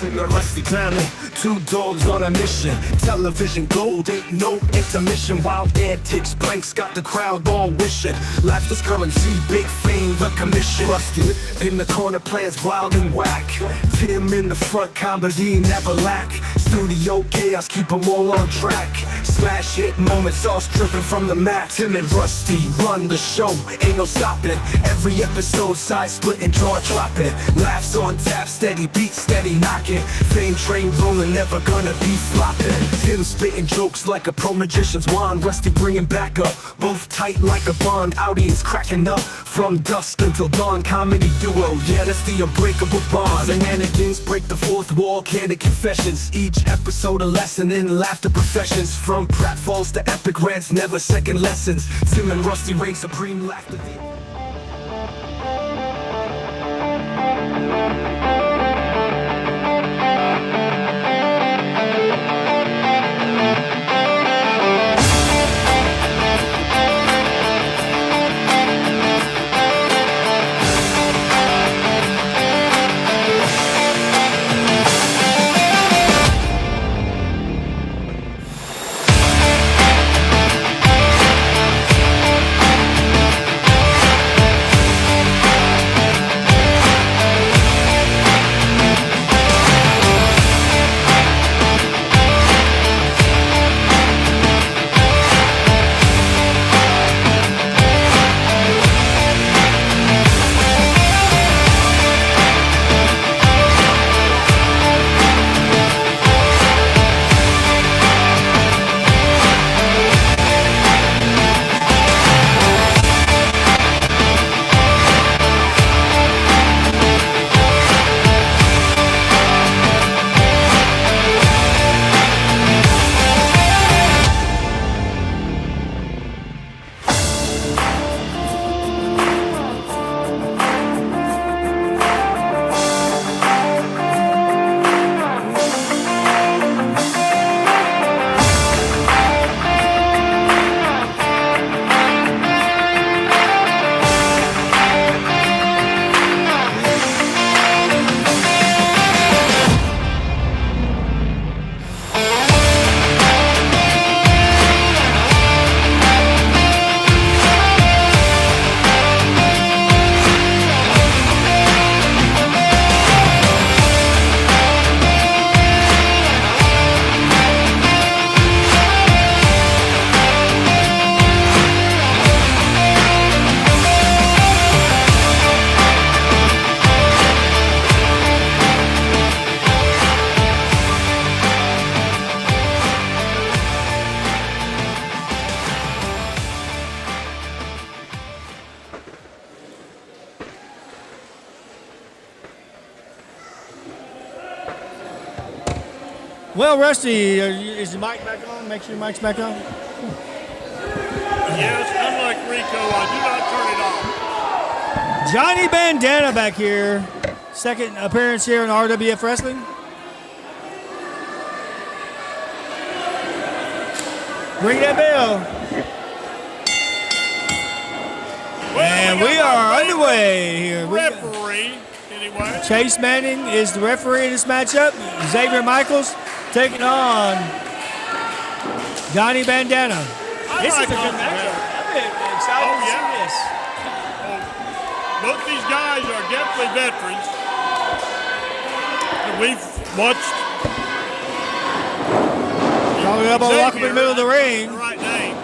in the rusty family, two dogs on a mission. Television gold, ain't no intermission. Wild antics, blanks got the crowd all wishing. Life is currency, big fame, the commission. Rusty in the corner, players wild and whack. Tim in the front, comedy never lack. Studio chaos, keep them all on track. Smash hit moments, all stripping from the mat. Tim and Rusty run the show, ain't no stopping. Every episode, side splitting, jaw dropping. Laughs on tap, steady beat, steady knocking. Fame train rolling, never gonna be flopping. Tim spitting jokes like a pro magician's wand. Rusty bringing back up, both tight like a bond. Audience cracking up from dusk until dawn. Comedy duo, yeah, that's the unbreakable bond. Shenanigans break the fourth wall, candid confessions. Each episode a lesson in laughter professions. From pratfalls to epic rants, never second lessons. Tim and Rusty reign supreme, laughter. Well, Rusty, is the mic back on? Make sure your mic's back on. Yes, unlike Rico, I do not turn it off. Johnny Bandana back here. Second appearance here in RWF Wrestling. Ring that bell. And we are underway here. Referee, anyway. Chase Manning is the referee in this matchup. Xavier Michaels taking on Johnny Bandana. This is a good matchup. I'm excited to see this. Both these guys are definitely veterans. And we've watched. Probably up on walk in the middle of the ring. The right name.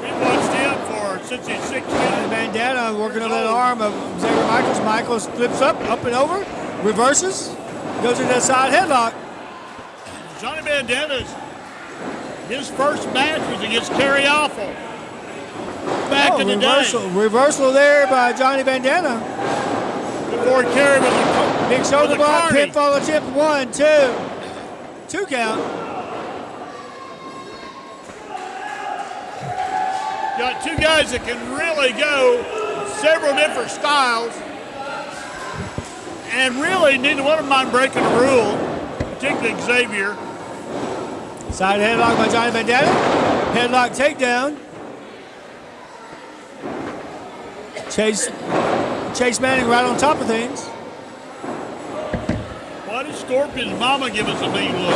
We've watched him since he's 16. Bandana working on that arm of Xavier Michaels. Michaels flips up and over, reverses, goes into that side headlock. Johnny Bandana's, his first match was against Terry Awful back in the day. Reversal there by Johnny Bandana. Before Terry was a big shoulder block, pinfall attempt, 1, 2. 2 count. Got two guys that can really go several different styles. And really, neither one of them mind breaking a rule, particularly Xavier. Side headlock by Johnny Bandana. Headlock takedown. Chase Manning right on top of things. What is Scorpion's mama give us a neat look.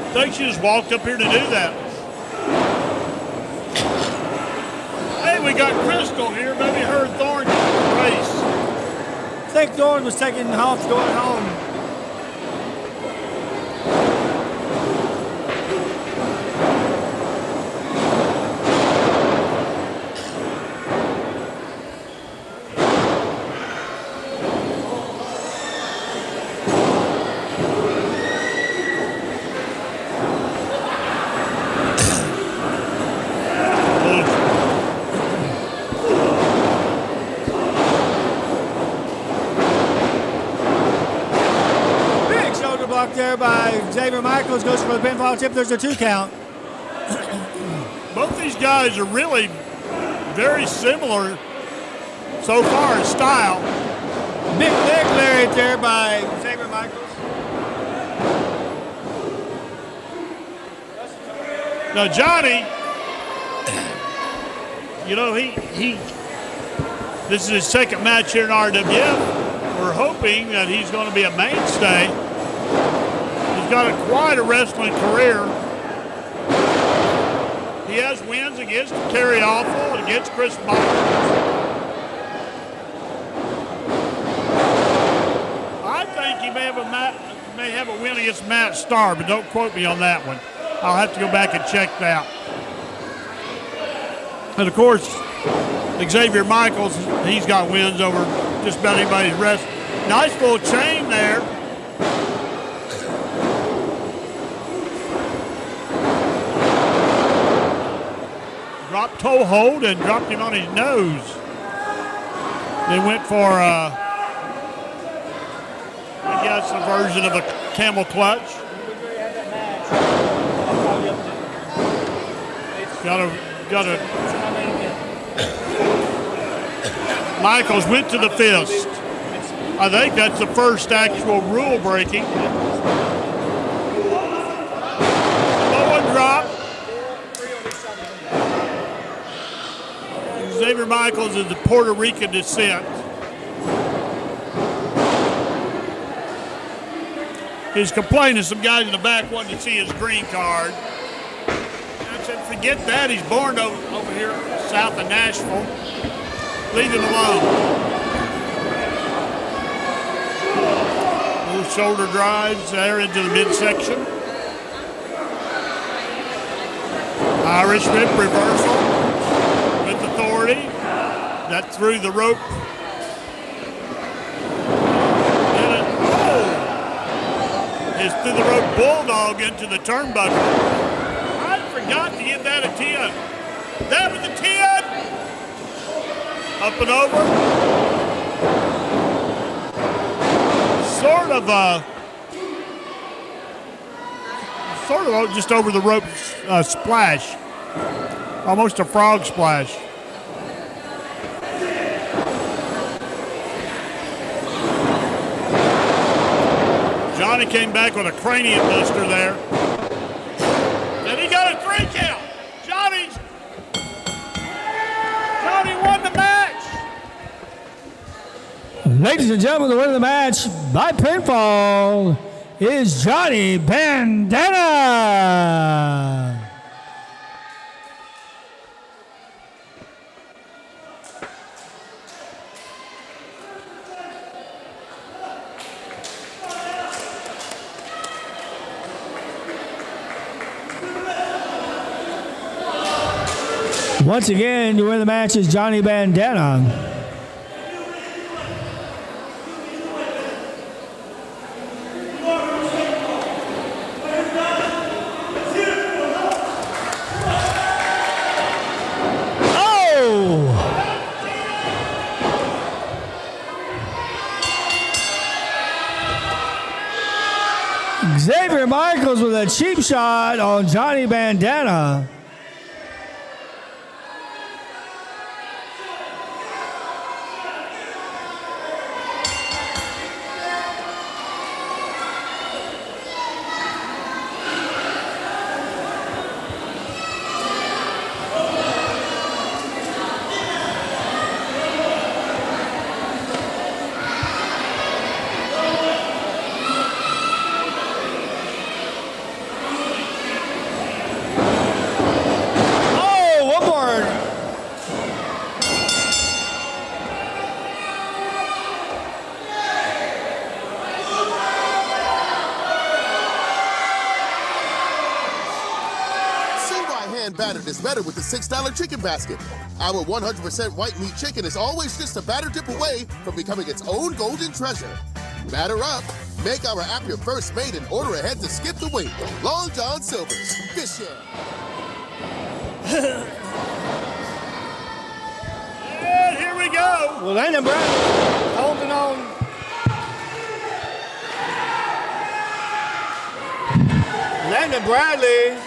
I think she just walked up here to do that. Hey, we got Crystal here. Maybe her and Thorne race. I think Thorne was taking off going home. There by Xavier Michaels, goes for the pinfall tip. There's a 2 count. Both these guys are really very similar so far in style. Big leg lariat there by Xavier Michaels. Now Johnny, you know, this is his second match here in RWF. We're hoping that he's going to be a mainstay. He's got quite a wrestling career. He has wins against Terry Awful, against Chris Myers. I think he may have a win against Matt Starr, but don't quote me on that one. I'll have to go back and check that. And of course, Xavier Michaels, he's got wins over just about anybody's wrestling. Nice little chain there. Dropped toe hold and dropped him on his nose. They went for, I guess, a version of a camel clutch. Got a. Michaels went to the fist. I think that's the first actual rule breaking. Low one drop. Xavier Michaels is of Puerto Rican descent. He's complaining some guys in the back wanting to see his green card. I said, forget that. He's born over here south of Nashville. Leave him alone. Little shoulder drives there into the midsection. Irish whip reversal. Authority. That threw the rope. Is through the rope bulldog into the turnbuckle. I forgot to give that a 10. That was a 10. Up and over. Sort of just over the rope splash. Almost a frog splash. Johnny came back with a cranium buster there. And he got a 3 count. Johnny won the match. Ladies and gentlemen, the winner of the match by pinfall is Johnny Bandana. Once again, the winner of the match is Johnny Bandana. Oh! Xavier Michaels with a cheap shot on Johnny Bandana. and battered is better with the $6 chicken basket. Our 100% white meat chicken is always just a batter dip away from becoming its own golden treasure. Batter up. Make our app your first mate and order ahead to skip the wait. Long John Silver's Fish Share. And here we go. Well, Landon Bradley holding on. Landon Bradley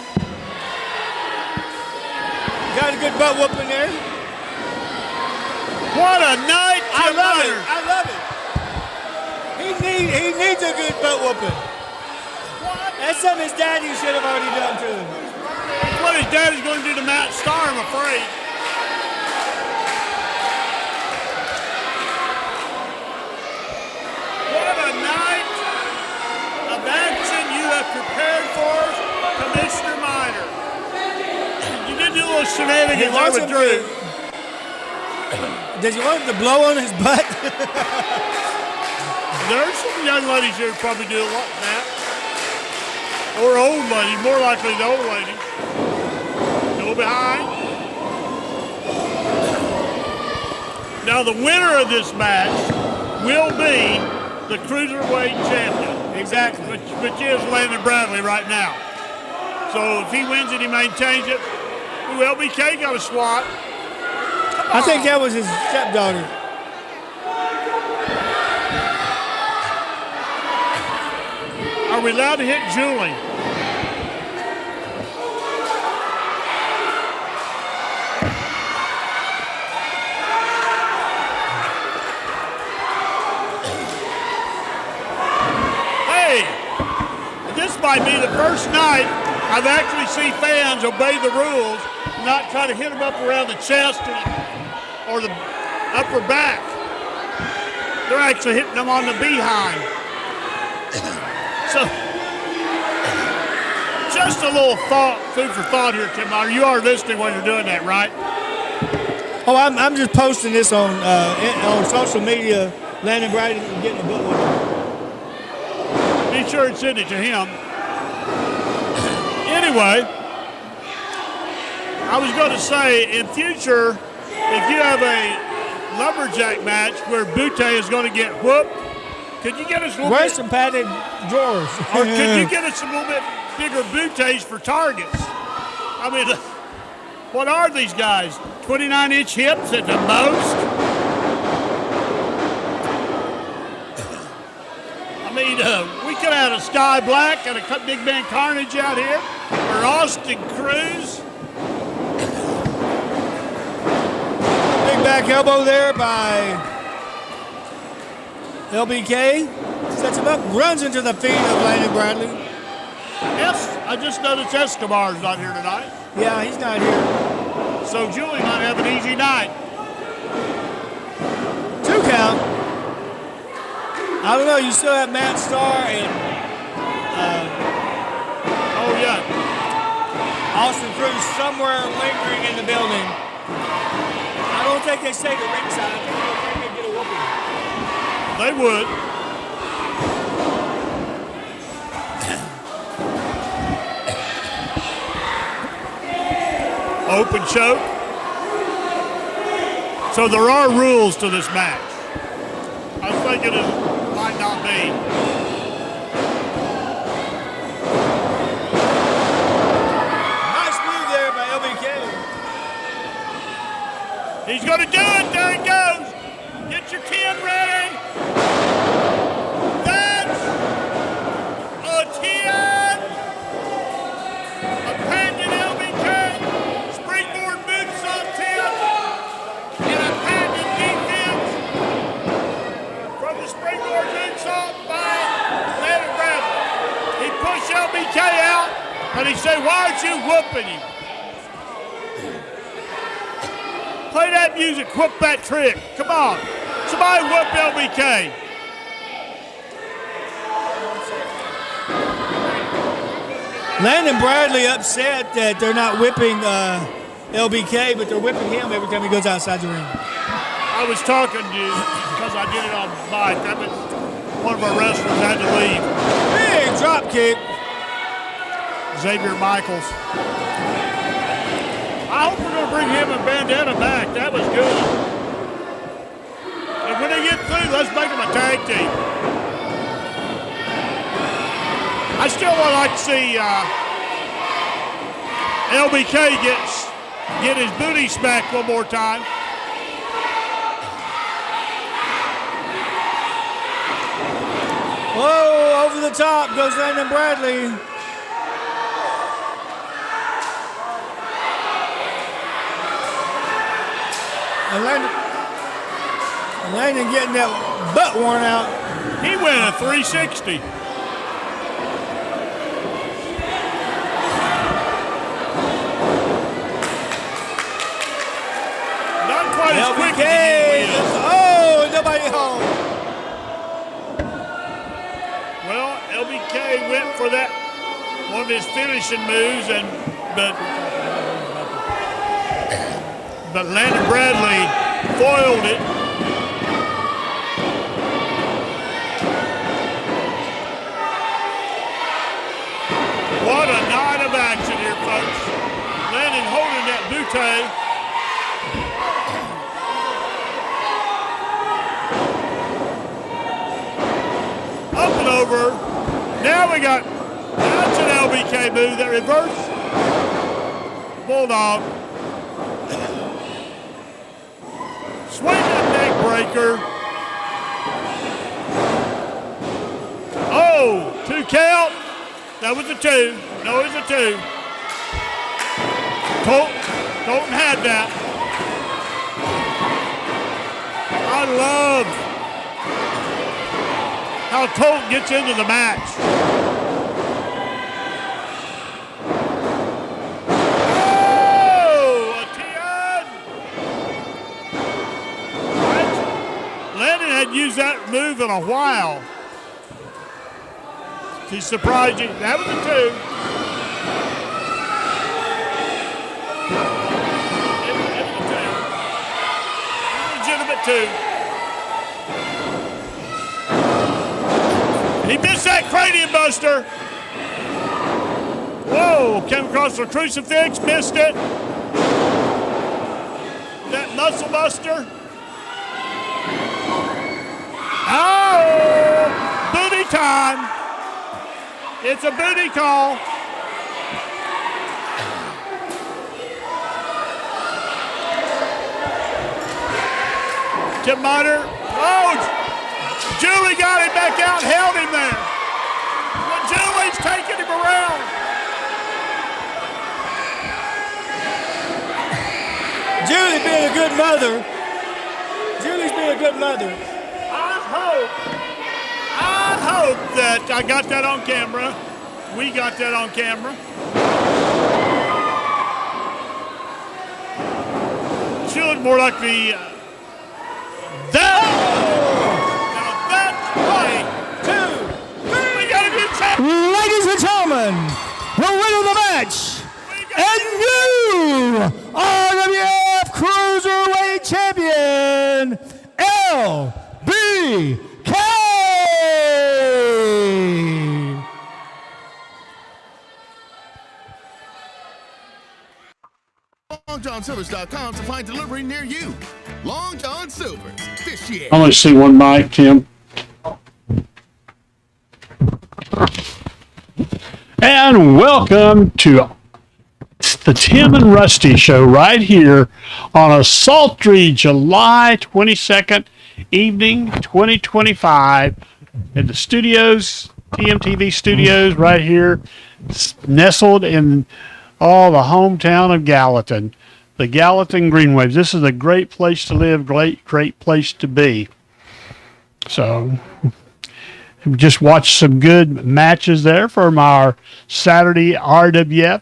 got a good butt whooping there. What a night I love it. tonight. I love it. He needs a good butt whooping. That's something his daddy should have already done to him. That's what his daddy's going to do to Matt Starr, I'm afraid. What a night of action you have prepared for us, Commissioner Minor. You did do a little shenanigans there with Drew. Does he want him to blow on his butt? There's some young ladies here who probably do a lot of that. Or old ladies, more likely the old lady. Go behind. Now the winner of this match will be the Cruiserweight champion. Exactly. Which is Landon Bradley right now. So if he wins it, he maintains it. Ooh, LBK got a swat. I think that was his stepdaughter. Are we allowed to hit Julie? Hey, this might be the first night I've actually seen fans obey the rules, not try to hit them up around the chest or the upper back. They're actually hitting them on the behind. So, just a little food for thought here, Tim Meyer. You are listening when you're doing that, right? Oh, I'm just posting this on social media. Landon Bradley getting a butt whooping. Be sure and send it to him. Anyway, I was going to say, in future, if you have a lumberjack match where Butte is going to get whooped, could you get us a little Where's bit? some padded drawers? Or could you get us a little bit bigger booties for targets? I mean, what are these guys? 29-inch hips at the most? I mean, we could have had a Sky Black and a Big Man Carnage out here, or Austin Cruz. Big back elbow there by LBK. Sets him up, runs into the feet of Landon Bradley. Yes, I just noticed Escobar's not here tonight. Yeah, he's not here. So Julie might have an easy night. 2 count. I don't know, you still have Matt Starr and Oh, yeah. Austin Cruz somewhere lingering in the building. I don't think they stay to ringside. I think they get a whooping. They would. Open choke. So there are rules to this match. I was thinking it might not be. Nice move there by LBK. He's going to do it. There he goes. Get your 10 ready. That's a 10. A patented LBK. Springboard boots on 10. And a patented defense from the springboard boots on by Landon Bradley. He pushed LBK out, and he said, "Why aren't you whooping him?" Play that music, whoop that trick. Come on. Somebody whoop LBK. Landon Bradley upset that they're not whipping LBK, but they're whipping him every time he goes outside the ring. I was talking to you because I did it on mic. That was one of our wrestlers had to leave. Big drop kick. Xavier Michaels. bring him and Bandana back. That was good. And when they get through, let's make them a tag team. I still would like to see LBK get his booty smacked one more time. Whoa, over the top goes Landon Bradley. And Landon getting that butt worn out. He went a 360. Not quite as quick as he is. Oh, nobody home. Well, LBK went for that, one of his finishing moves, but Landon Bradley foiled it. What a night of action here, folks. Landon holding that bootay. Up and over. Now that's an LBK move, that reverse bulldog. Swing that neck breaker. Oh, 2 count. That was a 2. No, it was a 2. Colton had that. I love how Colton gets into the match. Oh, a 10. Landon had used that move in a while. He's surprised you. That was a 2. Legitimate 2. He missed that cranium buster. Whoa, came across the crucifix, missed it. That muscle buster. Oh, booty time. It's a booty call. Tim Miner. Oh, Julie got him back out, held him there. But Julie's taking him around. Julie being a good mother. Julie's being a good mother. I hope that I got that on camera. We got that on camera. She looked more like the that. Now that's right. 2, 3. We got a good shot. Ladies and gentlemen, the winner of the match, and new RWF Cruiserweight Champion, LBK. LongJohnSilvers.com to find delivery near you. Long John Silver's. This year. I only see one mic, Tim. And welcome to the Tim and Rusty Show right here on a sultry July 22nd evening, 2025, at the studios, TMTV studios right here, nestled in the hometown of Gallatin, the Gallatin Green Waves. This is a great place to live, great place to be. So we just watched some good matches there from our Saturday RWF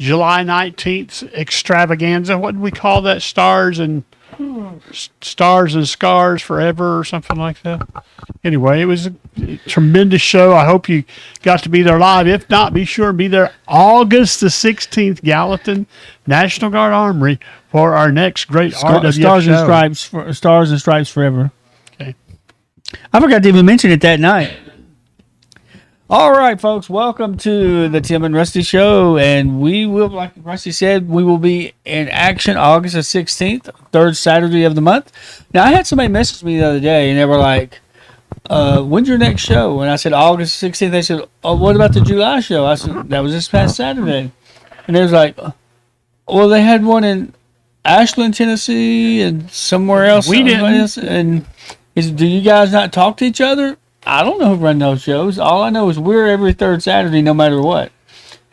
July 19th extravaganza. What did we call that? Stars and Scars Forever or something like that. Anyway, it was a tremendous show. I hope you got to be there live. If not, be sure to be there August the 16th, Gallatin National Guard Armory for our next great RWF Stars show. and Stripes, Stars and Stripes Forever. Okay. I forgot to even mention it that night. All right, folks, welcome to the Tim and Rusty Show. And we will, like Rusty said, we will be in action August the 16th, third Saturday of the month. Now, I had somebody message me the other day, and they were like, when's your next show? And I said, August 16th. They said, oh, what about the July show? I said, that was this past Saturday. And they was like, well, they had one in Ashland, Tennessee, and somewhere else. We didn't. And do you guys not talk to each other? I don't know who run those shows. All I know is we're every third Saturday, no matter what.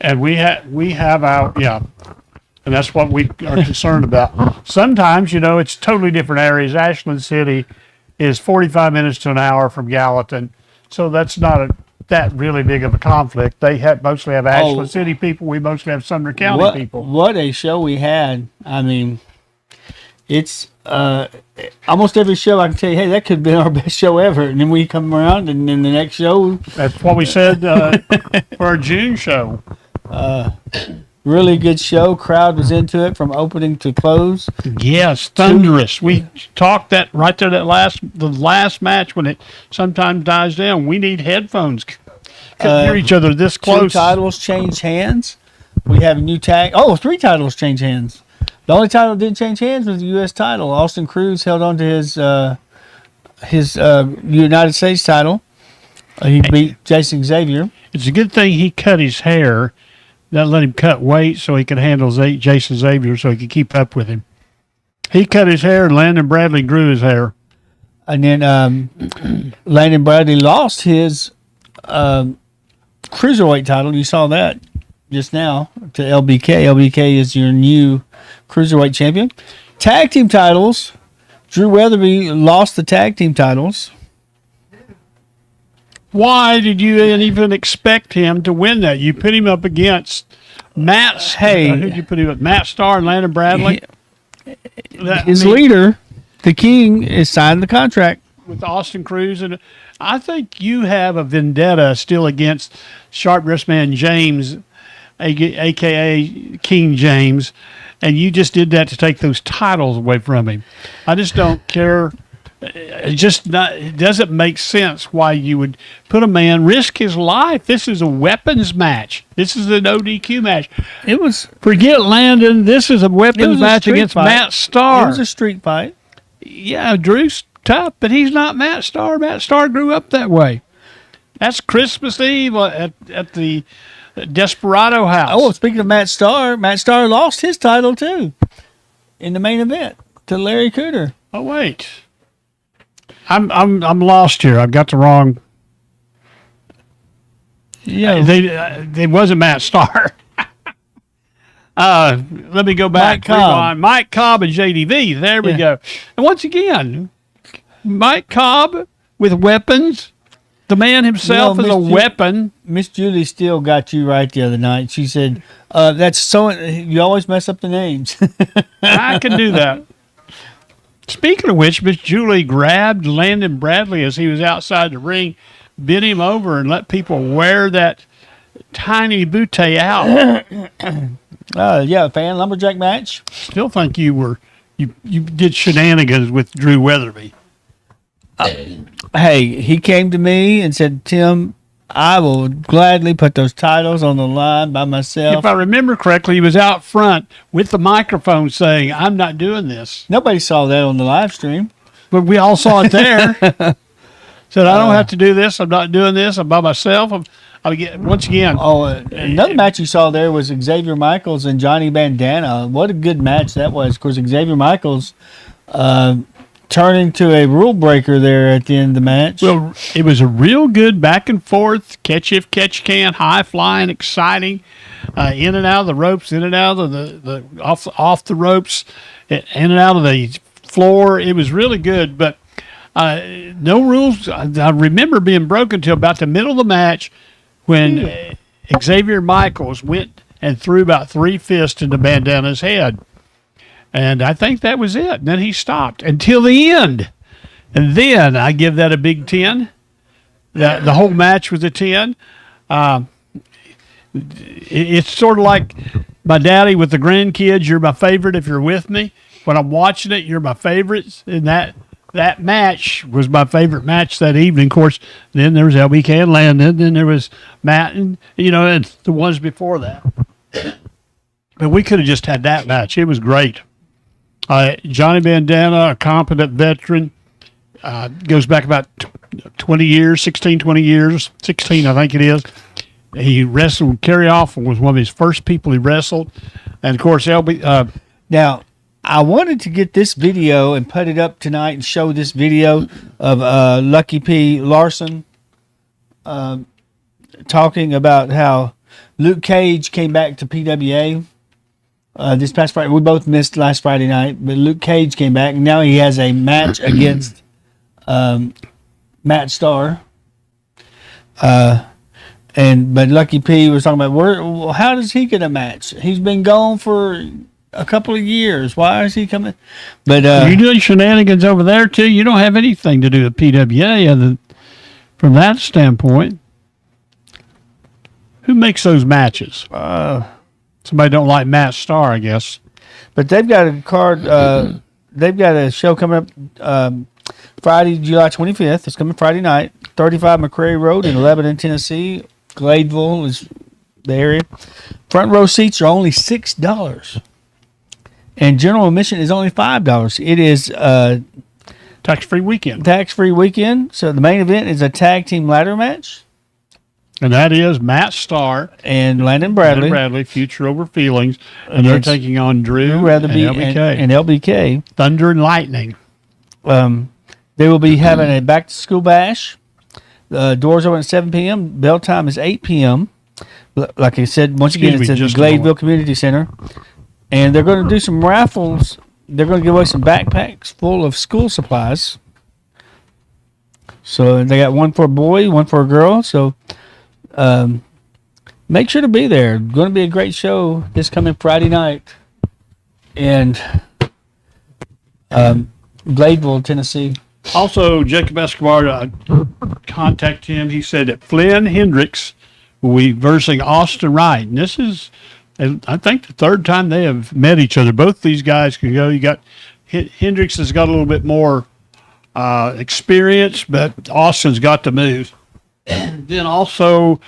And we have our, and that's what we are concerned about. Sometimes, it's totally different areas. Ashland City is 45 minutes to an hour from Gallatin, so that's not that really big of a conflict. They mostly have Ashland City people. We mostly have Sumner County people. What a show we had! I mean, it's almost every show I can tell you, hey, that could have been our best show ever. And then we come around, and then the next show, that's what we said for our June show. Really good show. Crowd was into it from opening to close. Yes, thunderous. We talked that right there. The last match when it sometimes dies down. We need headphones. Couldn't hear each other this close. 2 titles changed hands. We have a new tag. Oh, 3 titles changed hands. The only title that didn't change hands was the U.S. title. Austin Cruz held on to his United States title. He beat Jason Xavier. It's a good thing he cut his hair. That let him cut weight so he could handle Jason Xavier so he could keep up with him. He cut his hair and Landon Bradley grew his hair. And then Landon Bradley lost his cruiserweight title. You saw that just now to LBK. LBK is your new cruiserweight champion. Tag team titles. Drew Weatherby lost the tag team titles. Why did you even expect him to win that? You put him up against Matt. Who did you put him up? Matt Starr and Landon Bradley. His leader, the King, is signed the contract with Austin Cruz, and I think you have a vendetta still against Sharp Wrist Man James, aka King James, and you just did that to take those titles away from him. I just don't care. It doesn't make sense why you would put a man, risk his life. This is a weapons match. This is an ODQ match. Forget Landon. This is a weapons match against Matt Starr. It was a street fight. Yeah, Drew's tough, but he's not Matt Starr. Matt Starr grew up that way. That's Christmas Eve at the Desperado house. Oh, speaking of Matt Starr lost his title too in the main event to Larry Cooter. Oh wait. I'm lost here. I've got the wrong. Yeah, they wasn't Matt Starr. Let me go back. Mike Cobb and JDV. There we go. And once again, Mike Cobb with weapons. The man himself is a weapon. Miss Julie Steele got you right the other night. She said, "That's so." You always mess up the names. I can do that. Speaking of which, Miss Julie grabbed Landon Bradley as he was outside the ring, bent him over, and let people wear that tiny bootay out. Fan lumberjack match. Still think you did shenanigans with Drew Weatherby. Hey, he came to me and said, Tim, I will gladly put those titles on the line by myself. If I remember correctly, he was out front with the microphone saying, I'm not doing this. Nobody saw that on the live stream. But we all saw it there. Said, I don't have to do this. I'm not doing this. I'm by myself. Once again. Another match you saw there was Xavier Michaels and Johnny Bandana. What a good match that was. Of course, Xavier Michaels turning to a rule breaker there at the end of the match. Well, it was a real good back and forth, catch if catch can, high flying, exciting, in and out of the ropes, in and out of the off the ropes, in and out of the floor. It was really good, but no rules. I remember being broken till about the middle of the match when Xavier Michaels went and threw about 3 fists into Bandana's head. And I think that was it. And then he stopped until the end. And then I give that a big 10. The whole match was a 10. It's sort of like my daddy with the grandkids. You're my favorite if you're with me. When I'm watching it, you're my favorites. And that match was my favorite match that evening. Of course, then there was LBK and Landon. Then there was Matt and, and the ones before that. But we could have just had that match. It was great. Johnny Bandana, a competent veteran, goes back about 20 years, 16, 20 years, 16 I think it is. He wrestled, Kerry Offal was one of his first people he wrestled. And, of course, Now, I wanted to get this video and put it up tonight and show this video of Lucky P. Larson talking about how Luke Cage came back to PWA this past Friday. We both missed last Friday night, but Luke Cage came back, and now he has a match against Matt Starr. But Lucky P was talking about how does he get a match? He's been gone for a couple of years. Why is he coming? But you're doing shenanigans over there too. You don't have anything to do with PWA other from that standpoint. Who makes those matches? Somebody don't like Matt Starr, I guess. But they've got a card. They've got a show coming up Friday, July 25th. It's coming Friday night. 35 McCrary Road in Lebanon, Tennessee. Gladeville is the area. Front row seats are only $6. And general admission is only $5. It is tax-free weekend. Tax-free weekend. So the main event is a tag team ladder match. And that is Matt Starr and Landon Bradley. Future Over Feelings. And they're taking on Drew Weatherby and LBK. And LBK. Thunder and Lightning. They will be having a back-to-school bash. Doors open at 7 p.m. Bell time is 8 p.m. Like I said, once again, it's at the Gladeville Community Center. And they're going to do some raffles. They're going to give away some backpacks full of school supplies. So they got one for a boy, one for a girl. So make sure to be there. Going to be a great show this coming Friday night in Gladeville, Tennessee. Also, Jacob Escobar contacted him. He said that Flynn Hendricks will be versing Austin Wright. And this is, I think, the third time they have met each other. Both these guys can go. You got Hendricks has got a little bit more experience, but Austin's got to move. Then also,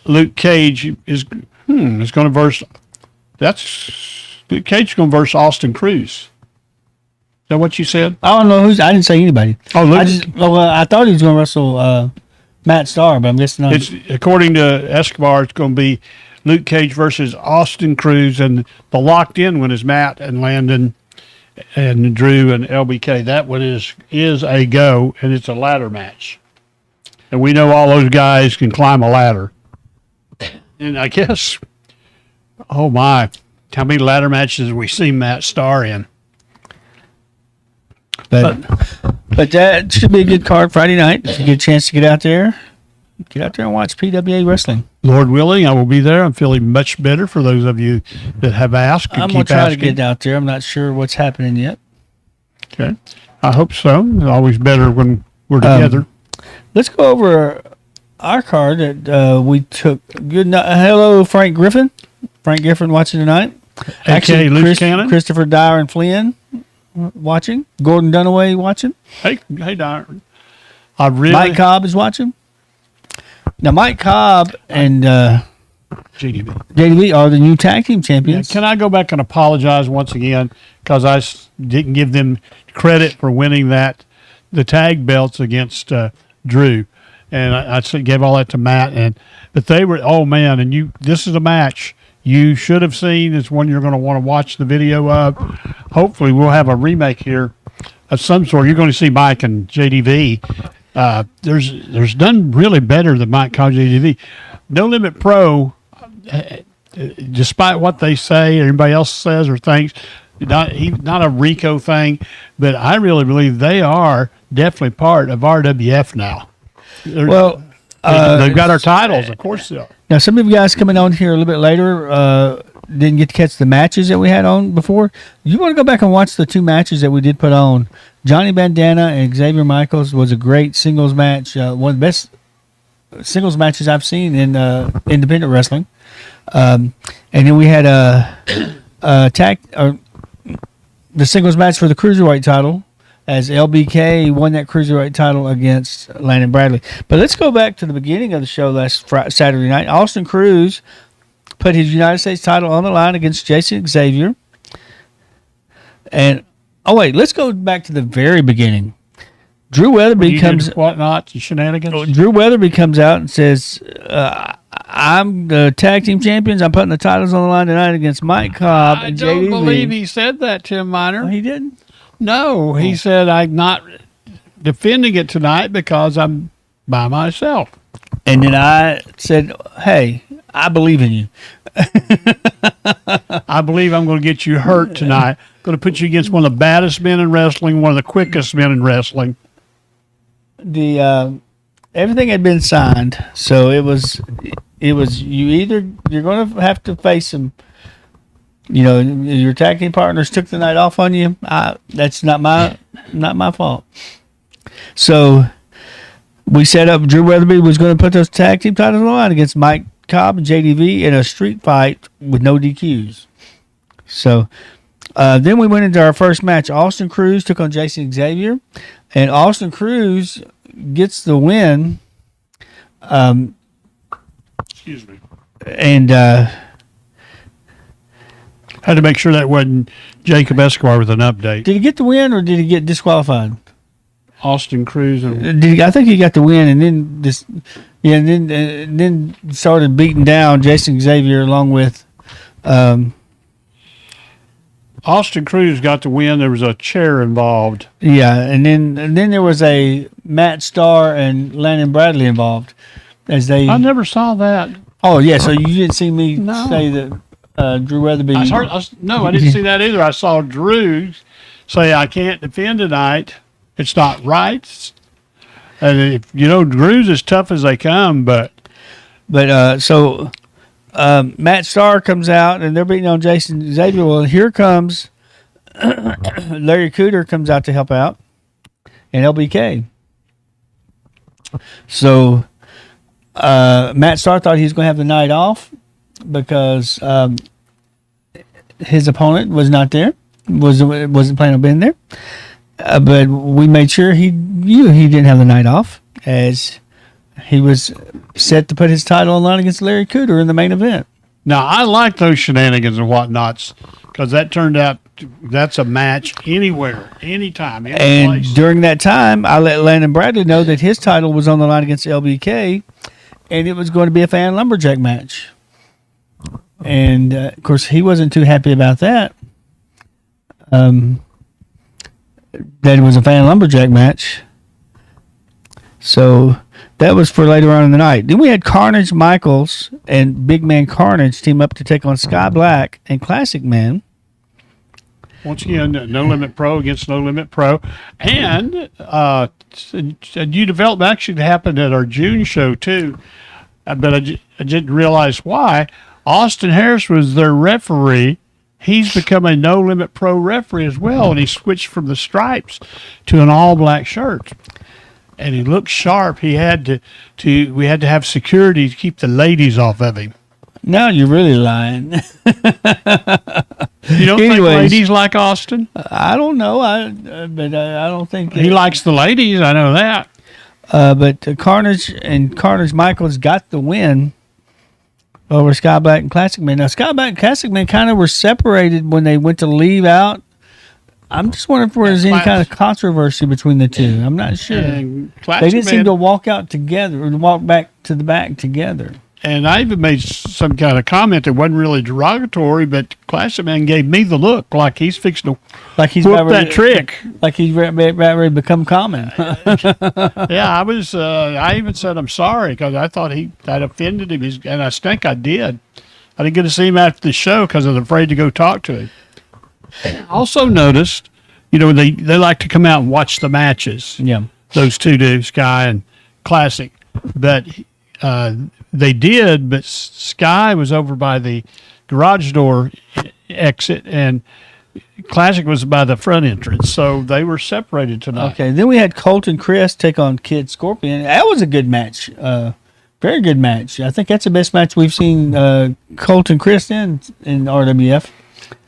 Luke Cage is going to verse. Luke Cage is going to verse Austin Cruz. Is that what you said? I don't know I didn't say anybody. Oh, Luke. I thought he was going to wrestle Matt Starr, but I'm guessing not. It's according to Escobar, it's going to be Luke Cage versus Austin Cruz, and the locked in one is Matt and Landon and Drew and LBK. That one is a go, and it's a ladder match. And we know all those guys can climb a ladder. And I guess, oh my, how many ladder matches have we seen Matt Starr in? But that should be a good card Friday night. If you get a chance to get out there and watch PWA Wrestling. Lord willing, I will be there. I'm feeling much better for those of you that have asked. I'm going to try to get out there. I'm not sure what's happening yet. Okay. I hope so. It's always better when we're together. Let's go over our card that we took. Good night. Hello, Frank Griffin. Frank Griffin watching tonight. Actually, Luke Cannon. Christopher Dyer and Flynn watching. Gordon Dunaway watching. Hey, Dyer. Mike Cobb is watching. Now, Mike Cobb and JDB are the new tag team champions. Yeah, can I go back and apologize once again because I didn't give them credit for winning the tag belts against Drew, and I gave all that to Matt. But they were, oh man, and this is a match you should have seen. It's one you're going to want to watch the video of. Hopefully, we'll have a remake here of some sort. You're going to see Mike and JDV. There's done really better than Mike Cobb JDV. No Limit Pro, despite what they say, or anybody else says or thinks, not a Rico thing, but I really believe they are definitely part of RWF now. They've got our titles, of course they are. Now, some of you guys coming on here a little bit later didn't get to catch the matches that we had on before. You want to go back and watch the two matches that we did put on. Johnny Bandana and Xavier Michaels was a great singles match, one of the best singles matches I've seen in independent wrestling. And then we had the singles match for the Cruiserweight title. as LBK won that cruiserweight title against Landon Bradley. But let's go back to the beginning of the show last Saturday night. Austin Cruz put his United States title on the line against Jason Xavier. And, let's go back to the very beginning. Drew Weatherby Drew Weatherby comes out and says, I'm the tag team champions. I'm putting the titles on the line tonight against Mike Cobb and JDV. I don't believe he said that, Tim Miner. Oh, he didn't? No, he said, I'm not defending it tonight because I'm by myself. And then I said, hey, I believe in you. I believe I'm going to get you hurt tonight. Going to put you against one of the baddest men in wrestling, one of the quickest men in wrestling. Everything had been signed, so it was you're going to have to face him. You know, your tag team partners took the night off on you. That's not my fault. So we set up. Drew Weatherby was going to put those tag team titles on the line against Mike Cobb and JDV in a street fight with no DQs. So then we went into our first match. Austin Cruz took on Jason Xavier, and Austin Cruz gets the win. Excuse me. And had to make sure that wasn't Jacob Escobar with an update. did he get the win or did he get disqualified? Austin Cruz and I think he got the win, and then then started beating down Jason Xavier along with. Austin Cruz got the win. There was a chair involved. Yeah, and then there was a Matt Starr and Landon Bradley involved, as they. I never saw that. Oh yeah, so you didn't see me No. say that Drew Weatherby. No, I didn't see that either. I saw Drew say, "I can't defend tonight. It's not right." And if Drew's as tough as they come, but so Matt Starr comes out and they're beating on Jason Xavier. Well, here comes Larry Cooter comes out to help out, and LBK. So Matt Starr thought he was going to have the night off because his opponent was not there, wasn't planning on being there. But we made sure he knew he didn't have the night off, as he was set to put his title on the line against Larry Cooter in the main event. now I like those shenanigans and whatnots because that turned out that's a match anywhere, anytime, any And place. during that time, I let Landon Bradley know that his title was on the line against LBK, and it was going to be a fan lumberjack match. And of course, he wasn't too happy about that. That it was a fan lumberjack match. So that was for later on in the night. Then we had Carnage Michaels and Big Man Carnage team up to take on Sky Black and Classic Man. Once again, No Limit Pro against No Limit Pro. And a new development actually happened at our June show, too. But I didn't realize why. Austin Harris was their referee. He's become a No Limit Pro referee as well, and he switched from the stripes to an all-black shirt. And he looked sharp. He had we had to have security to keep the ladies off of him. Now you're really lying. You don't think Anyways. ladies like Austin? I don't know. But I don't think He likes the ladies, I know that. But Carnage and Carnage Michaels got the win over Sky Black and Classic Man. Now, Sky Black and Classic Man kind of were separated when they went to leave out. I'm just wondering if there was any kind of controversy between the two. I'm not sure. And They Classic didn't Man, seem to walk out together or walk back to the back together. and I even made some kind of comment that wasn't really derogatory, but Classic Man gave me the look like he's fixing to Like he's whoop about that ready, trick. like he's ready to become common. Yeah, I was. I even said I'm sorry because I thought I'd offended him, and I think I did. I didn't get to see him after the show because I was afraid to go talk to him. I also noticed, they like to come out and watch the matches. Yeah. Those two do, Sky and Classic, but they did. But Sky was over by the garage door exit, and Classic was by the front entrance, so they were separated tonight. Okay, then we had Colton Chris take on Kid Scorpion. That was a good match. Very good match. I think that's the best match we've seen Colton Chris in RWF.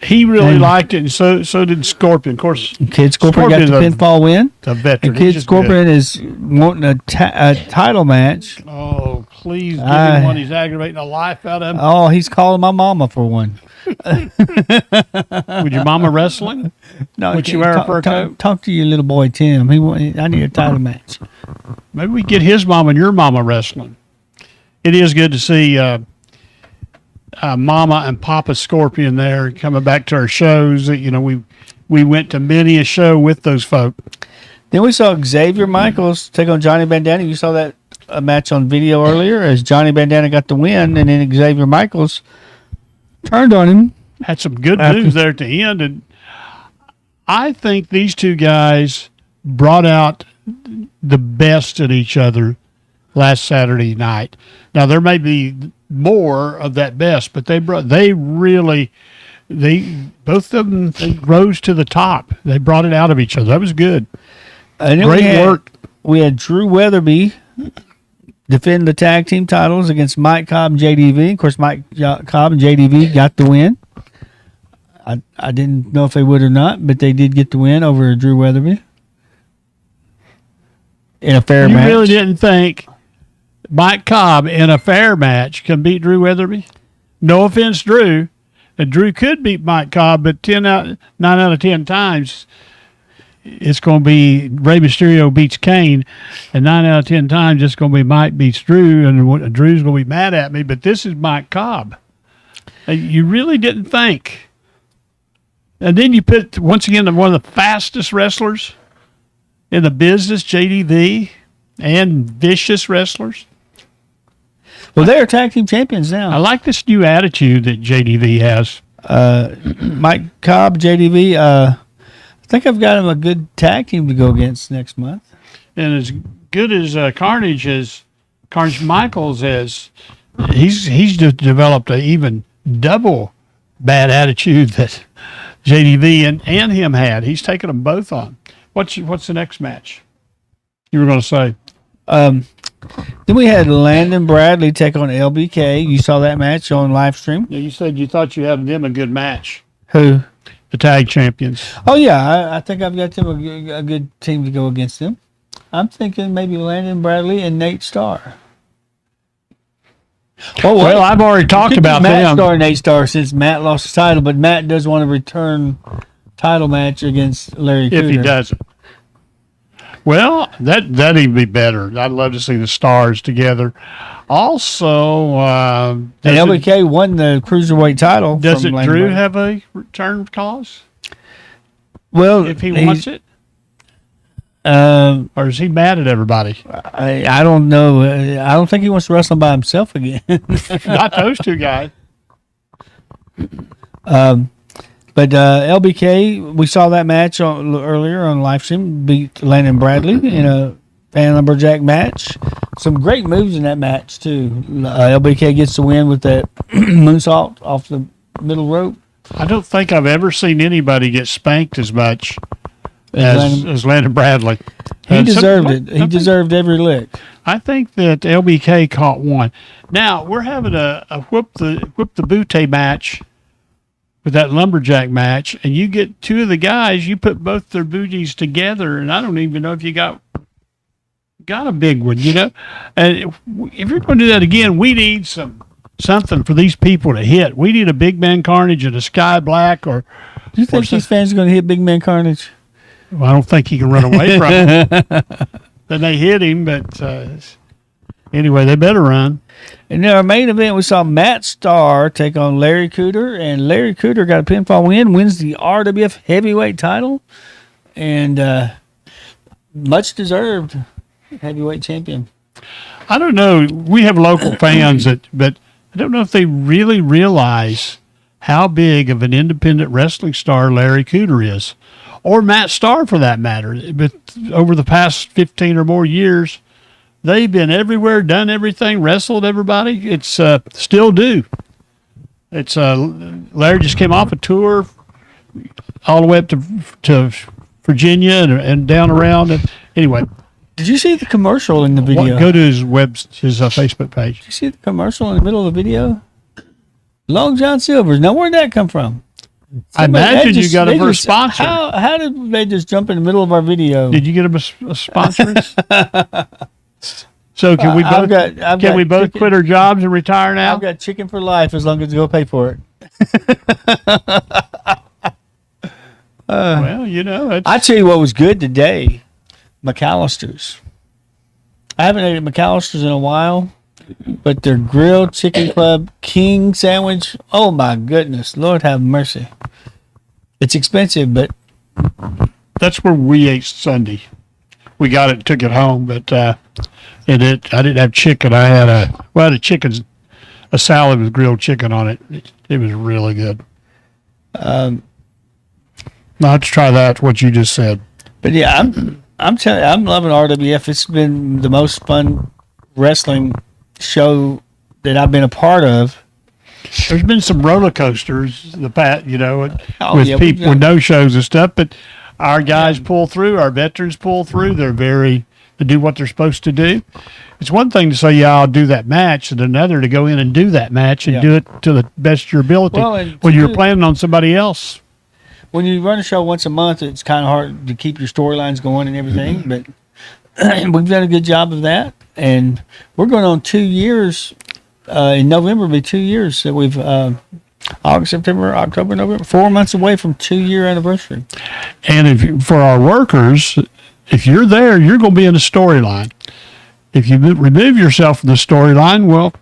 He really And- liked it, and so did Scorpion. Of course, Kid Scorpion got the Scorpion's pinfall win. a veteran. And He's Kid just good. Scorpion is wanting a title match. Oh, please give him one. He's aggravating the life out of him. Oh, he's calling my mama for one. Would your mama wrestling? No, Would you wear a fur coat? Talk to your little boy Tim. I need a title match. Maybe we get his mama and your mama wrestling. It is good to see Mama and Papa Scorpion there coming back to our shows. You know, we went to many a show with those folk. Then we saw Xavier Michaels take on Johnny Bandana. You saw that match on video earlier as Johnny Bandana got the win, and then Xavier Michaels turned on him. Had some good moves there at the end, and I think these two guys brought out the best in each other last Saturday night. Now there may be more of that best, but both of them they rose to the top. They brought it out of each other. That was good. And then Great work. We had Drew Weatherby defend the tag team titles against Mike Cobb and JDV. Of course, Mike Cobb and JDV got the win. I didn't know if they would or not, but they did get the win over Drew Weatherby in a fair match. You really didn't think Mike Cobb in a fair match can beat Drew Weatherby? No offense, Drew. And Drew could beat Mike Cobb, but 9 out of 10 times it's going to be Rey Mysterio beats Kane, and 9 out of 10 times it's going to be Mike beats Drew, and Drew's going to be mad at me, but this is Mike Cobb. You really didn't think. And then you put, once again, one of the fastest wrestlers in the business, JDV, and vicious wrestlers. Well, they're tag team champions now. I like this new attitude that JDV has. Mike Cobb, JDV, I think I've got him a good tag team to go against next month. And as good as Carnage Michaels has, he's just developed an even double bad attitude that JDV and him had. He's taken them both on. What's the next match? You were going to say. Then we had Landon Bradley take on LBK. You saw that match on live stream. Yeah, you said you thought you had them a good match. Who? The tag champions. Oh yeah, I think I've got them a good team to go against them. I'm thinking maybe Landon Bradley and Nate Starr. Well, I've already talked about Matt them. Starr and Nate Starr since Matt lost his title, but Matt does want to return title match against Larry Cooter. If he doesn't. Well, that'd even be better. I'd love to see the stars together. Also, And LBK won the cruiserweight title. Doesn't from Landon Drew Bradley. have a return clause Well, if he wants it? Um, Or is he mad at everybody? I don't know. I don't think he wants to wrestle by himself again. Not those two guys. But LBK, we saw that match earlier on live stream, beat Landon Bradley in a fan lumberjack match. Some great moves in that match too. LBK gets the win with that moonsault off the middle rope. I don't think I've ever seen anybody get spanked as much as Landon Bradley. He deserved it. He deserved every lick. I think that LBK caught one. Now we're having a whoop the bootay match with that lumberjack match, and you get two of the guys. You put both their booties together, and I don't even know if you got a big one. You know, and if you're going to do that again, we need something for these people to hit. We need a big man Carnage and a Sky Black, or Do you think these fans are going to hit Big Man Carnage? well, I don't think he can run away from him. Then they hit him, but anyway, they better run. In our main event, we saw Matt Starr take on Larry Cooter, and Larry Cooter got a pinfall win, wins the RWF Heavyweight title, and much deserved heavyweight champion. I don't know. We have local fans but I don't know if they really realize how big of an independent wrestling star Larry Cooter is, or Matt Starr for that matter. But over the past 15 or more years, they've been everywhere, done everything, wrestled everybody. It's still do. It's Larry just came off a tour all the way up to Virginia and down around. And anyway, Did you see the commercial in the video? go to his Facebook page. Did you see the commercial in the middle of the video? Long John Silver's. Now, where'd that come from? I imagine you got a first sponsor. How did they just jump in the middle of our video? Did you get a sponsor? So can we both we both quit our jobs and retire now? I've got chicken for life as long as you go pay for it. Well, you know, I tell you what was good today, McAllister's. I haven't ate at McAllister's in a while, but their grilled chicken club king sandwich. Oh my goodness, Lord have mercy! It's expensive, but that's where we ate Sunday. We got it, took it home, but I didn't have chicken. I had a salad with grilled chicken on it. It was really good. I'll have to try that. What you just said. But yeah, I'm telling you, I'm loving RWF. It's been the most fun wrestling show that I've been a part of. There's been some roller coasters with yeah, people with no shows and stuff, but our guys pull through. Our veterans pull through. They do what they're supposed to do. It's one thing to say, yeah, I'll do that match, and another to go in and do that match and do it to the best of your ability when you're planning on somebody else. When you run a show once a month, it's kind of hard to keep your storylines going and everything, but we've done a good job of that. And we're going on 2 years. In November, will be 2 years that we've August, September, October, November, 4 months away from 2-year anniversary. And for our workers, if you're there, you're going to be in the storyline. If you remove yourself from the storyline, well,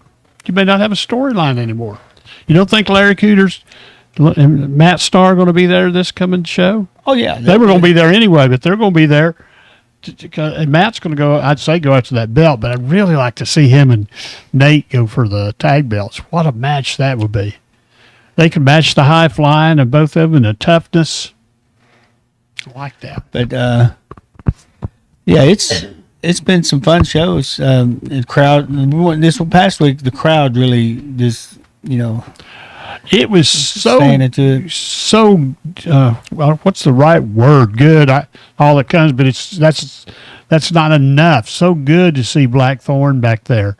you may not have a storyline anymore. You don't think Larry Cooter's and Matt Starr going to be there this coming show? Oh, yeah. They were going to be there anyway, but they're going to be there. And Matt's going to go after that belt, but I'd really like to see him and Nate go for the tag belts. What a match that would be. They could match the high flying of both of them and the toughness. I like that. But, yeah, it's been some fun shows. The crowd, this past week, the crowd really just, it was well, what's the right word? Good, all that comes, but that's not enough. So good to see Blackthorn back there.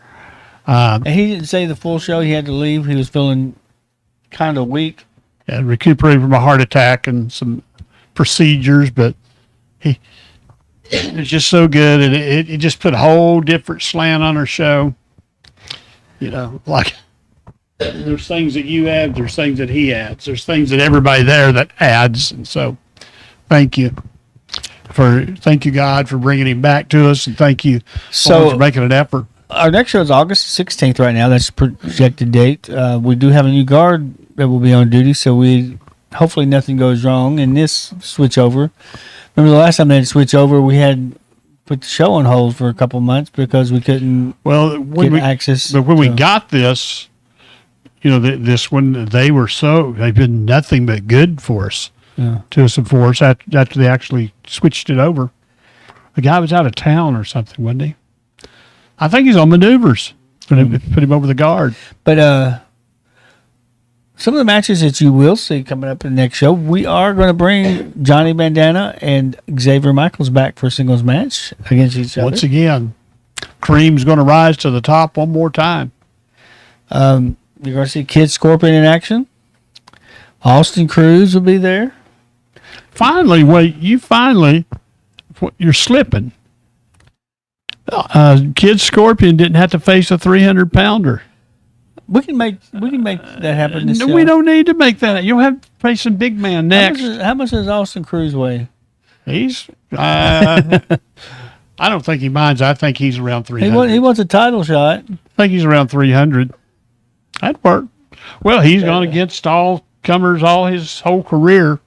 And he didn't say the full show. He had to leave. He was feeling kind of weak. And recuperating from a heart attack and some procedures, but it was just so good, and it just put a whole different slant on our show. Like. There's things that you add, there's things that he adds, there's things that everybody there that adds. And so thank you, God, for bringing him back to us, and thank you for making an effort. Our next show is August 16th right now. That's the projected date. We do have a new guard that will be on duty, so hopefully nothing goes wrong in this switch over. Remember the last time they had to switch over, we had put the show on hold for a couple months because we couldn't get access. But when we got this, this one, they've been nothing but good for us, to us and for us after they actually switched it over. The guy was out of town or something, wasn't he? I think he's on maneuvers. Put him over the guard. But some of the matches that you will see coming up in the next show, we are going to bring Johnny Bandana and Xavier Michaels back for a singles match against each other. Once again, Cream's going to rise to the top one more time. You're going to see Kid Scorpion in action. Austin Cruz will be there. You're slipping. Kid Scorpion didn't have to face a 300-pounder. We can make that happen this show. We don't need to make that. You'll have to face some big man next. How much does Austin Cruz weigh? He's I don't think he minds. I think he's around 300. He wants a title shot. I think he's around 300. That'd work. Well, he's gone against all comers all his whole career,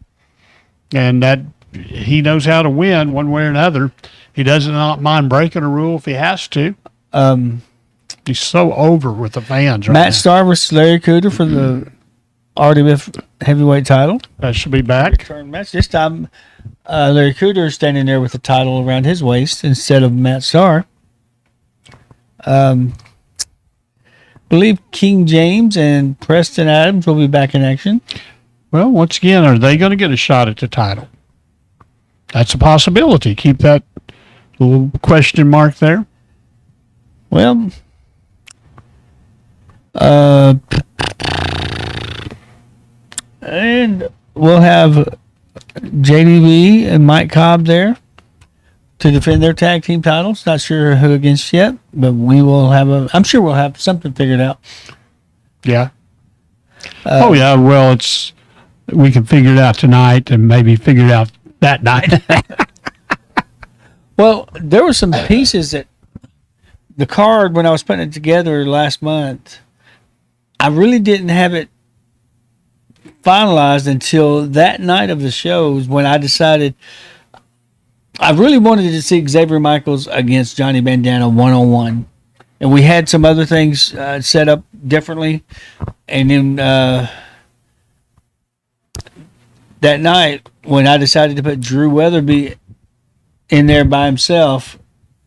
and that he knows how to win one way or another. He does not mind breaking a rule if he has to. He's so over with the fans right now. Matt Starr versus Larry Cooter for the RWF heavyweight title. That should be back. Return match. This time, Larry Cooter is standing there with the title around his waist instead of Matt Starr. Believe King James and Preston Adams will be back in action. Well, once again, are they going to get a shot at the title? That's a possibility. Keep that little question mark there. Well, and we'll have JDB and Mike Cobb there to defend their tag team titles. Not sure who against yet, but we will have I'm sure we'll have something figured out. Yeah. Yeah. Well, we can figure it out tonight and maybe figure it out that night. Well, there were some pieces that the card, when I was putting it together last month, I really didn't have it finalized until that night of the shows when I decided I really wanted to see Xavier Michaels against Johnny Bandana 1-on-1. And we had some other things set up differently. And then that night, when I decided to put Drew Weatherby in there by himself,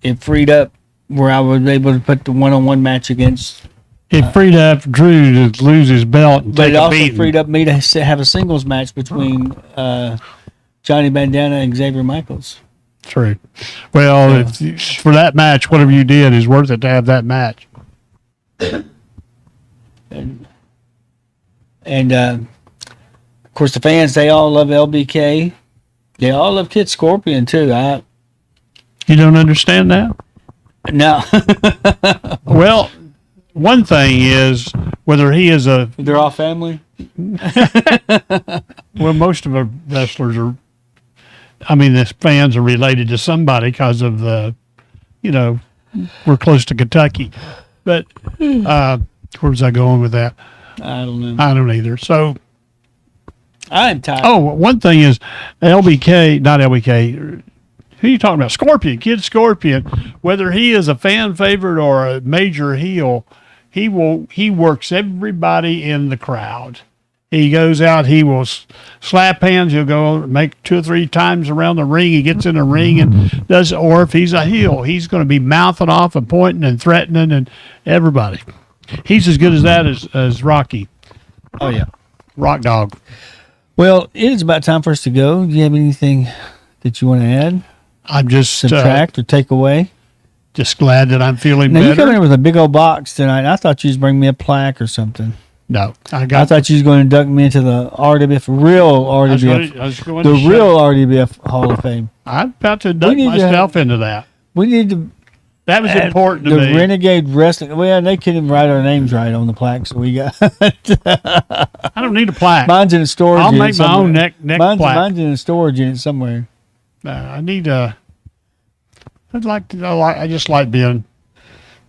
it freed up where I was able to put the 1-on-1 match against. It freed up Drew to lose his belt and But take it a also beating. freed up me to have a singles match between Johnny Bandana and Xavier Michaels. True. Well, for that match, whatever you did is worth it to have that match. And of course, the fans, they all love LBK. They all love Kid Scorpion, too. You don't understand that? No. Well, one thing is whether he is They're all family. well, most of our wrestlers are, the fans are related to somebody because of we're close to Kentucky. But where was I going with that? I don't know. I don't either. So, I'm tired. oh, one thing is not LBK. Who are you talking about? Scorpion, Kid Scorpion. Whether he is a fan favorite or a major heel, he works everybody in the crowd. He goes out, he will slap hands, he'll go make 2 or 3 times around the ring. He gets in the ring and does, or if he's a heel, he's going to be mouthing off and pointing and threatening and everybody. He's as good as that as Rocky. Oh, yeah. Rock Dog. Well, it is about time for us to go. Do you have anything that you want to add, I'm just subtract, or take away? just glad that I'm feeling Now, you better. come in with a big old box tonight. I thought you was bring me a plaque or something. No, I thought you was going to induct me into the RWF, real RWF, I was going the to say, real RWF Hall of Fame. I'm about to induct need to myself into that. We need to That was add important to the me. Renegade Wrestling. Well, they couldn't even write our names right on the plaque, so we got. I don't need a plaque. Mine's in a storage. I'll unit make my own somewhere. neck mine's, plaque. Mine's in a storage unit somewhere. I need a. I'd like to. I just like being.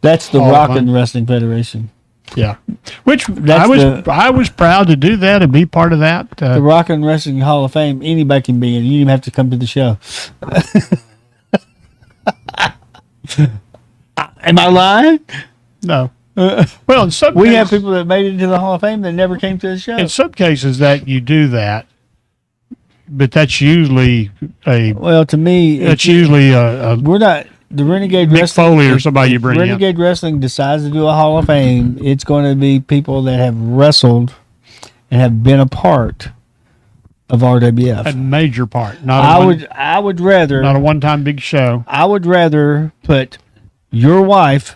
That's the Hall of Rockin' Fame. Wrestling Federation. Yeah, which That's I was proud to do that and be part of that. The Rockin' Wrestling Hall of Fame. Anybody can be in. You don't even have to come to the show. Am I lying? No. Well, in some We cases, have people that made it into the Hall of Fame that never came to the show. in some cases that you do that, but that's usually Well, to me, that's usually a we're not the Renegade Mick Wrestling. Foley or somebody you bring in. Renegade Wrestling decides to do a Hall of Fame. It's going to be people that have wrestled and have been a part of RWF. A major part. Not I would rather not a one-time big show. I would rather put your wife,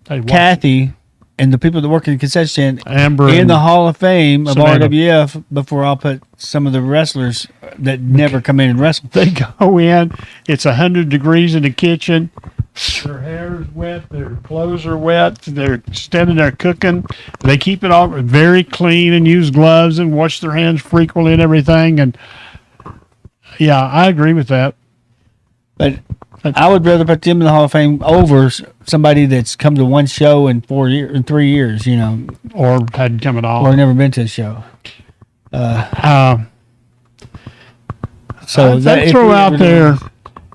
Hey, Kathy, and the people that work in the concession stand Amber in and the Hall of Fame of Savannah. RWF before I'll put some of the wrestlers that never come in and wrestle. they go in. It's 100 degrees in the kitchen. Their hair is wet. Their clothes are wet. They're standing there cooking. They keep it all very clean and use gloves and wash their hands frequently and everything. And yeah, I agree with that. But I would rather put them in the Hall of Fame over somebody that's come to one show in 3 years, Or hadn't come at all. or never been to a show. So I'd if throw we out ever there.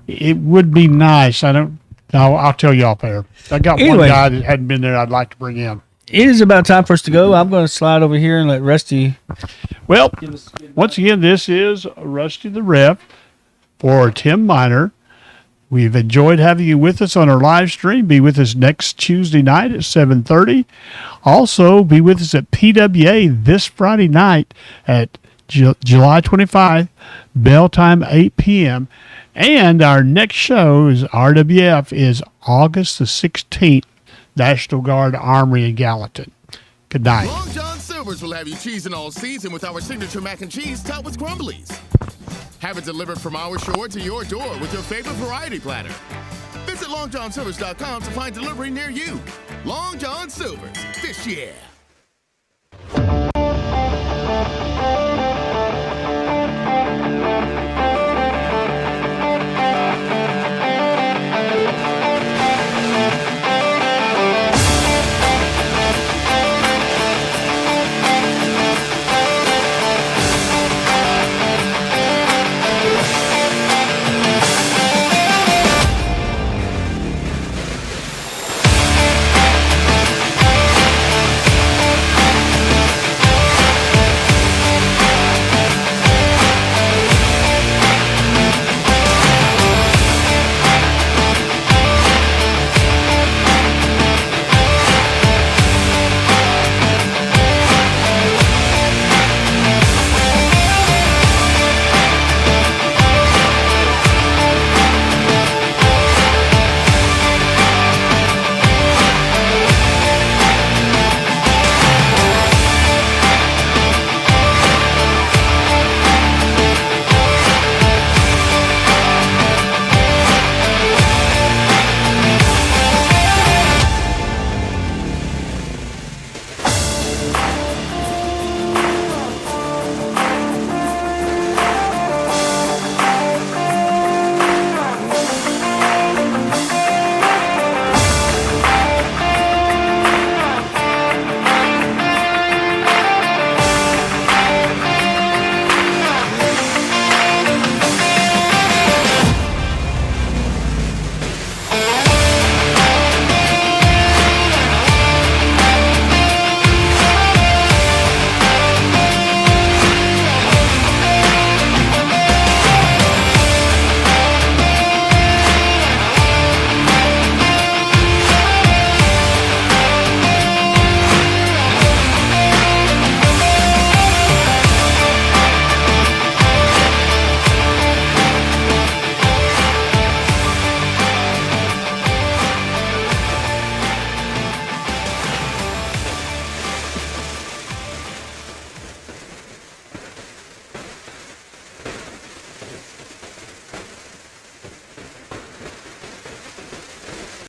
It would be nice. I'll tell you off there. I got one Anyway. guy that hadn't been there. I'd like to bring in. It is about time for us to go. I'm going to slide over here and let Rusty. Well, once again, this is Rusty the Ref for Tim Miner. We've enjoyed having you with us on our live stream. Be with us next Tuesday night at 7:30. Also, be with us at PWA this Friday night at July 25, bell time 8 p.m. And our next show is RWF is August the 16th, National Guard Armory in Gallatin. Good night. Long John Silver's will have you cheesing all season with our signature mac and cheese topped with crumblies. Have it delivered from our shore to your door with your favorite variety platter. Visit longjohnsilvers.com to find delivery near you. Long John Silver's, this year.